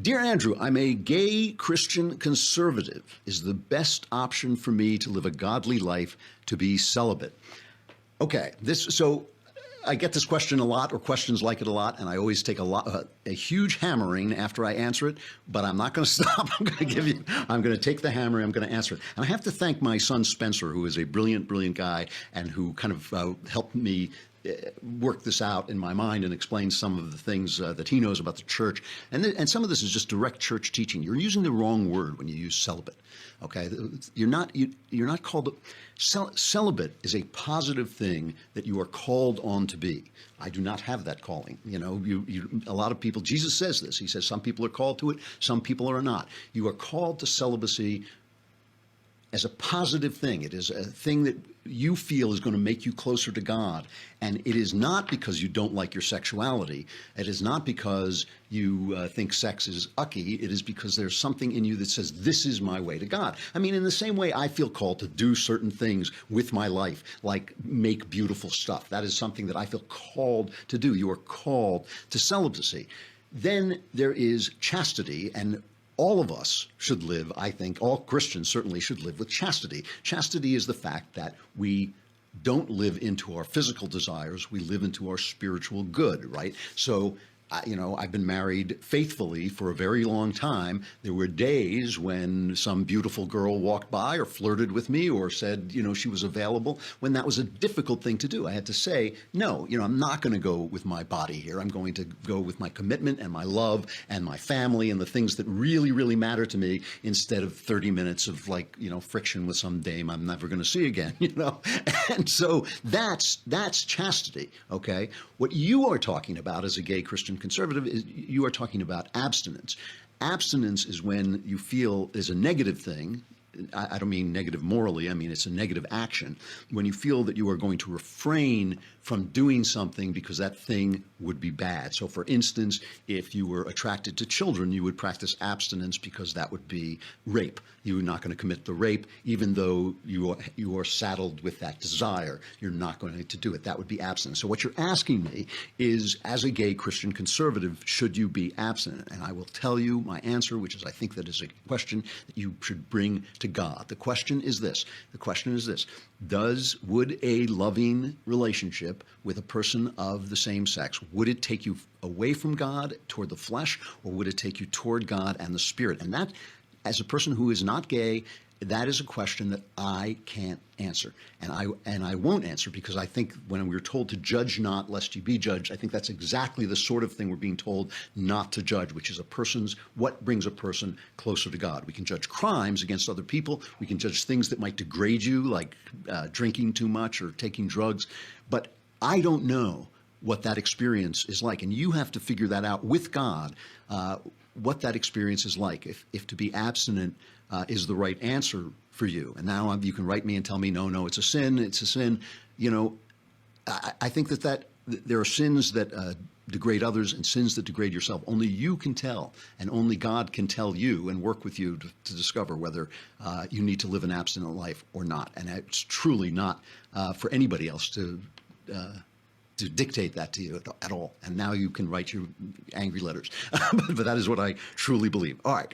Dear Andrew, I'm a gay Christian conservative. Is the best option for me to live a godly life to be celibate? Okay, so I get this question a lot, or questions like it a lot, and I always take a huge hammering after I answer it. But I'm not going to stop. I'm going to take the hammer. I'm going to answer it. And I have to thank my son Spencer, who is a brilliant, brilliant guy, and who kind of helped me work this out in my mind and explain some of the things that he knows about the church. And some of this is just direct church teaching. You're using the wrong word when you use celibate. Okay, you're not called celibate is a positive thing that you are called on to be. I do not have that calling. You know, a lot of people. Jesus says this. He says some people are called to it, some people are not. You are called to celibacy as a positive thing. It is a thing that you feel is going to make you closer to God. And it is not because you don't like your sexuality. It is not because you think sex is ucky. It is because there's something in you that says, this is my way to God. I mean, in the same way I feel called to do certain things with my life, like make beautiful stuff. That is something that I feel called to do. You are called to celibacy. Then there is chastity, and all of us should live, I think, all Christians certainly should live with chastity. Chastity is the fact that we don't live into our physical desires, we live into our spiritual good, right? So, I've been married faithfully for a very long time. There were days when some beautiful girl walked by or flirted with me or said, she was available, when that was a difficult thing to do. I had to say, no, I'm not going to go with my body here. I'm going to go with my commitment and my love and my family and the things that really, really matter to me, instead of 30 minutes of friction with some dame I'm never going to see again, And so that's chastity, okay? What you are talking about as a gay Christian conservative is you are talking about abstinence. Abstinence is when you feel is a negative thing. I don't mean negative morally, I mean it's a negative action. When you feel that you are going to refrain from doing something because that thing would be bad. So for instance, if you were attracted to children, you would practice abstinence because that would be rape. You are not going to commit the rape, even though you are saddled with that desire. You're not going to do it. That would be abstinence. So what you're asking me is, as a gay Christian conservative, should you be abstinent? And I will tell you my answer, which is I think that is a question that you should bring to God. The question is this. Would a loving relationship with a person of the same sex, would it take you away from God toward the flesh, or would it take you toward God and the Spirit? And that, as a person who is not gay, that is a question that I can't answer. And I won't answer, because I think when we're told to judge not lest you be judged, I think that's exactly the sort of thing we're being told not to judge, which is what brings a person closer to God. We can judge crimes against other people. We can judge things that might degrade you, like drinking too much or taking drugs. But I don't know what that experience is like. And you have to figure that out with God, what that experience is like. If to be abstinent is the right answer for you. And now you can write me and tell me, no, it's a sin. I think that there are sins that degrade others and sins that degrade yourself. Only you can tell, and only God can tell you and work with you to discover whether you need to live an abstinent life or not. And it's truly not for anybody else to dictate that to you at all. And now you can write your angry letters. But that is what I truly believe. All right.